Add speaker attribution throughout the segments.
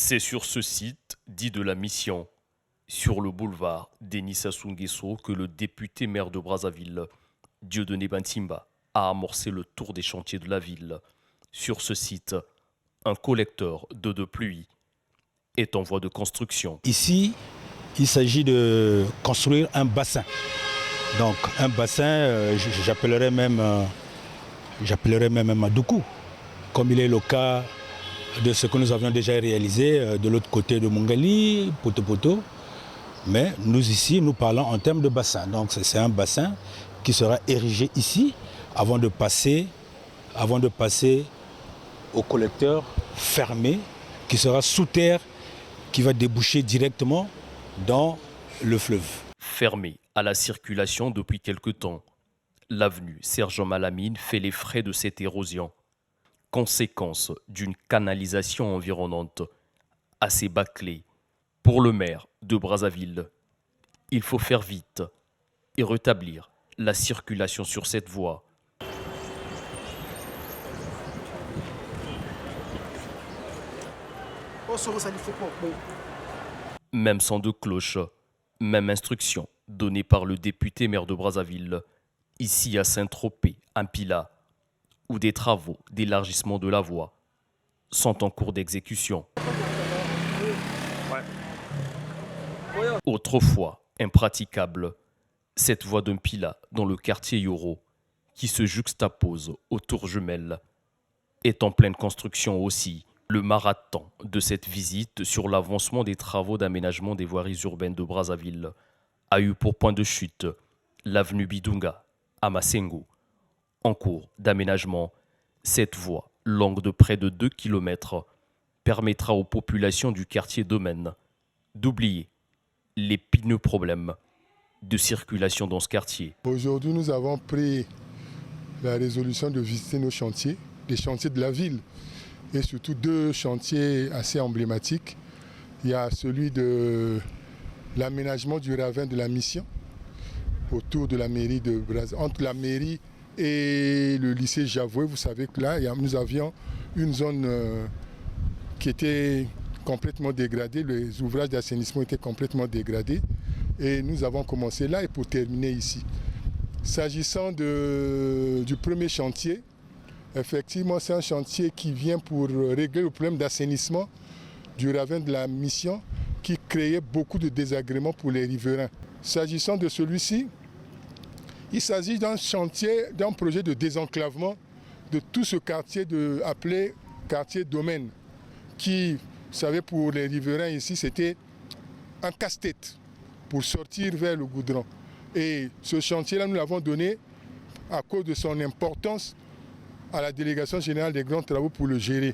Speaker 1: C'est sur ce site, dit de la Mission, sur le boulevard Denis Sassou Nguesso, que le député maire de Brazzaville, Dieudonné Bantimba, a amorcé le tour des chantiers de la ville. Sur ce site, un collecteur d'eau de pluie est en voie de construction.
Speaker 2: Ici, il s'agit de construire un bassin. Donc un bassin, j'appellerais même Madoukou, comme il est le cas de ce que nous avions déjà réalisé de l'autre côté de Mongali, Poto. Mais nous ici, nous parlons en termes de bassin. Donc c'est un bassin qui sera érigé ici avant de passer au collecteur fermé qui sera sous terre, qui va déboucher directement dans le fleuve.
Speaker 1: Fermé à la circulation depuis quelque temps, l'avenue Sergent Malamine fait les frais de cette érosion, conséquence d'une canalisation environnante assez bâclée. Pour le maire de Brazzaville, il faut faire vite et rétablir la circulation sur cette voie. Même son de cloche, même instruction donnée par le député maire de Brazzaville, ici à Saint-Tropez, en Pila, où des travaux d'élargissement de la voie sont en cours d'exécution. Autrefois impraticable, cette voie d'un Pila dans le quartier Yoro, qui se juxtapose aux tours jumelles, est en pleine construction aussi. Le marathon de cette visite sur l'avancement des travaux d'aménagement des voiries urbaines de Brazzaville a eu pour point de chute l'avenue Bidunga à Massengo. En cours d'aménagement, cette voie, longue de près de 2 km, permettra aux populations du quartier Domaine d'oublier l'épineux problème de circulation dans ce quartier.
Speaker 3: Aujourd'hui, nous avons pris la résolution de visiter nos chantiers, les chantiers de la ville, et surtout 2 chantiers assez emblématiques. Il y a celui de l'aménagement du ravin de la Mission, autour de la mairie de Brazzaville, entre la mairie et le lycée Javoué. Vous savez que là, nous avions une zone qui était complètement dégradée, les ouvrages d'assainissement étaient complètement dégradés et nous avons commencé là et pour terminer ici. S'agissant du premier chantier, effectivement c'est un chantier qui vient pour régler le problème d'assainissement du ravin de la Mission qui créait beaucoup de désagréments pour les riverains. S'agissant de celui-ci, il s'agit d'un chantier, d'un projet de désenclavement de tout ce quartier appelé quartier Domaine, qui, vous savez, pour les riverains ici, c'était un casse-tête pour sortir vers le goudron. Et ce chantier-là, nous l'avons donné à cause de son importance à la délégation générale des grands travaux pour le gérer.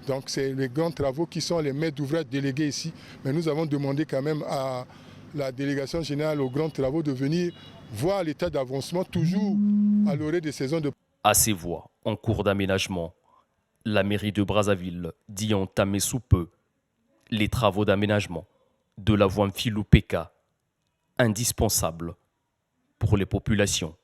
Speaker 3: Donc c'est les grands travaux qui sont les maîtres d'ouvrage délégués ici. Mais nous avons demandé quand même à la délégation générale aux grands travaux de venir voir l'état d'avancement toujours à l'orée des saisons de...
Speaker 1: À ces voies en cours d'aménagement, la mairie de Brazzaville dit entamer sous peu les travaux d'aménagement de la voie Mfilou-Peka, indispensable pour les populations.